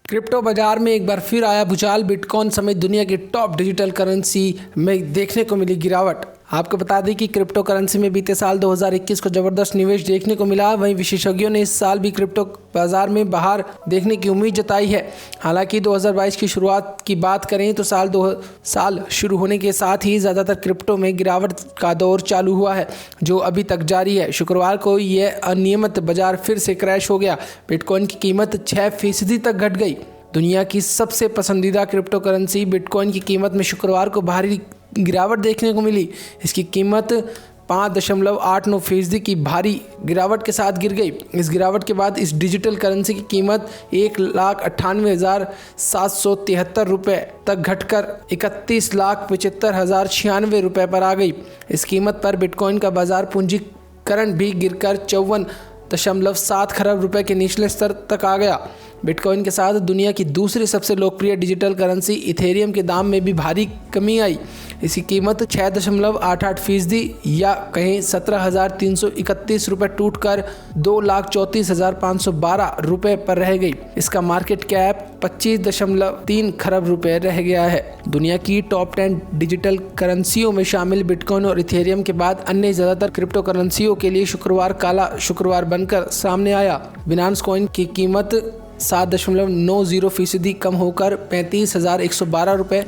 Crypto बाजार में एक बार फिर आया भूचाल। बिटकॉइन समेत दुनिया की टॉप डिजिटल करेंसी में देखने को मिली गिरावट। आपको बता दें कि क्रिप्टो करेंसी में बीते साल 2021 को जबरदस्त निवेश देखने को मिला। वहीं विशेषज्ञों ने इस साल भी क्रिप्टो बाजार में बाहर देखने की उम्मीद जताई है। हालांकि 2022 की शुरुआत की बात करें तो साल शुरू होने के साथ ही ज़्यादातर क्रिप्टो में गिरावट का दौर चालू हुआ है, जो अभी तक जारी है। शुक्रवार को यह अनियमित बाजार फिर से क्रैश हो गया। बिटकॉइन की कीमत 6% तक घट गई। दुनिया की सबसे पसंदीदा क्रिप्टो करेंसी बिटकॉइन की कीमत में शुक्रवार को भारी गिरावट देखने को मिली। इसकी कीमत 5.89% की भारी गिरावट के साथ गिर गई। इस गिरावट के बाद इस डिजिटल करेंसी की कीमत 1,98,773 रुपये तक घटकर 31,75,096 रुपये पर आ गई। इस कीमत पर बिटकॉइन का बाजार पूंजीकरण भी गिरकर 54.7 खरब रुपए के निचले स्तर तक आ गया। बिटकॉइन के साथ दुनिया की दूसरी सबसे लोकप्रिय डिजिटल करेंसी इथेरियम के दाम में भी भारी कमी आई। इसकी कीमत 6.88% या कहीं 17,331 रुपये टूटकर 2,34,512 रुपये पर रह गई। इसका मार्केट कैप 25.3 खरब रुपये रह गया है। दुनिया की टॉप 10 डिजिटल करेंसियों में शामिल बिटकॉइन और इथेरियम के बाद अन्य ज़्यादातर क्रिप्टो करेंसियों के लिए शुक्रवार काला शुक्रवार बनकर सामने आया। बिनांस कॉइन की कीमत 7.90% कम होकर 35,112 रुपये।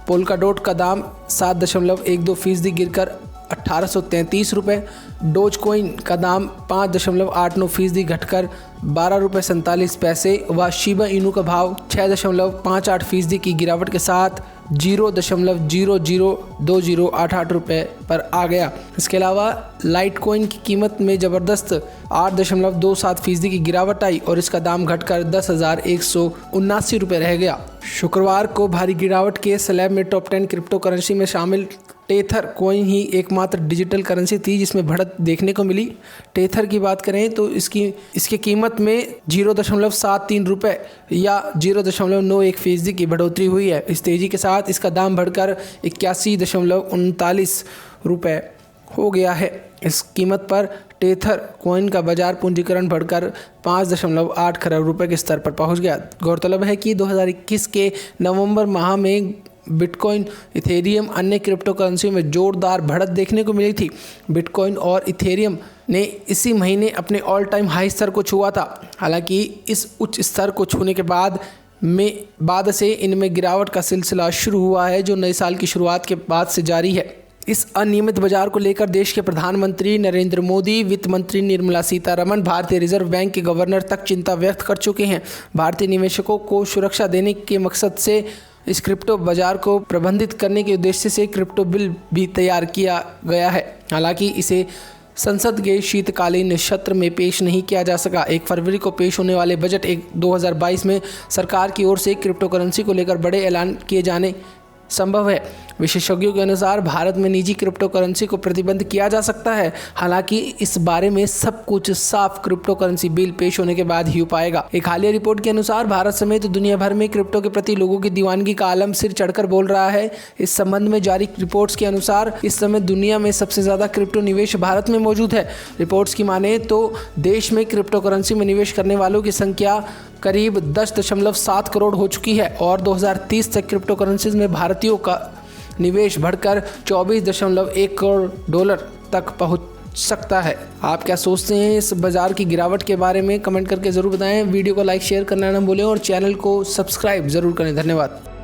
पोल्काडॉट का दाम 7.12% गिरकर 1,833 रुपये। डोज कॉइन का दाम 5.89% घटकर 12 रुपये 47 पैसे व शिबा इनू का भाव 6.58% की गिरावट के साथ 0.002088 रुपये पर आ गया। इसके अलावा लाइट कॉइन की कीमत में ज़बरदस्त 8.27% की गिरावट आई और इसका दाम घटकर 10,179 रुपये रह गया। शुक्रवार को भारी गिरावट के स्लैब में टॉप 10 क्रिप्टो करेंसी में शामिल टेथर कॉइन ही एकमात्र डिजिटल करेंसी थी जिसमें बढ़त देखने को मिली। टेथर की बात करें तो इसकी कीमत में 0.73 रुपये या 0.91% की बढ़ोतरी हुई है। इस तेज़ी के साथ इसका दाम बढ़कर 81.39 रुपये हो गया है। इस कीमत पर टेथर कॉइन का बाजार पूंजीकरण बढ़कर 5.8 खरब रुपए के स्तर पर पहुंच गया। गौरतलब है कि 2021 के नवंबर माह में बिटकॉइन, इथेरियम अन्य क्रिप्टो करेंसी में जोरदार बढ़त देखने को मिली थी। बिटकॉइन और इथेरियम ने इसी महीने अपने ऑल टाइम हाई स्तर को छुआ था। हालांकि इस उच्च स्तर को छूने के बाद से इनमें गिरावट का सिलसिला शुरू हुआ है, जो नए साल की शुरुआत के बाद से जारी है। इस अनियमित बाजार को लेकर देश के प्रधानमंत्री नरेंद्र मोदी, वित्त मंत्री निर्मला सीतारमण, भारतीय रिजर्व बैंक के गवर्नर तक चिंता व्यक्त कर चुके हैं। भारतीय निवेशकों को सुरक्षा देने के मकसद से इस क्रिप्टो बाजार को प्रबंधित करने के उद्देश्य से क्रिप्टो बिल भी तैयार किया गया है। हालांकि इसे संसद के शीतकालीन सत्र में पेश नहीं किया जा सका। 1 फरवरी को पेश होने वाले बजट 2022 में सरकार की ओर से क्रिप्टो करेंसी को लेकर बड़े ऐलान किए जाने संभव है। विशेषज्ञों के अनुसार भारत में निजी क्रिप्टो करेंसी को प्रतिबंध किया जा सकता है। हालांकि इस बारे में सब कुछ साफ क्रिप्टो करेंसी बिल पेश होने के बाद ही हो पाएगा। एक हालिया रिपोर्ट के अनुसार भारत समेत दुनिया भर में क्रिप्टो के प्रति लोगों की दीवानगी का आलम सिर चढ़कर बोल रहा है। इस संबंध में जारी रिपोर्ट्स के अनुसार इस समय दुनिया में सबसे ज़्यादा क्रिप्टो निवेश भारत में मौजूद है। रिपोर्ट्स की माने तो देश में क्रिप्टो करेंसी में निवेश करने वालों की संख्या करीब 10.7 करोड़ हो चुकी है और 2030 तक क्रिप्टो करेंसीज में भारतीयों का निवेश बढ़कर 24.1 करोड़ डॉलर तक पहुंच सकता है। आप क्या सोचते हैं इस बाजार की गिरावट के बारे में? कमेंट करके ज़रूर बताएं। वीडियो को लाइक शेयर करना ना भूलें और चैनल को सब्सक्राइब ज़रूर करें। धन्यवाद।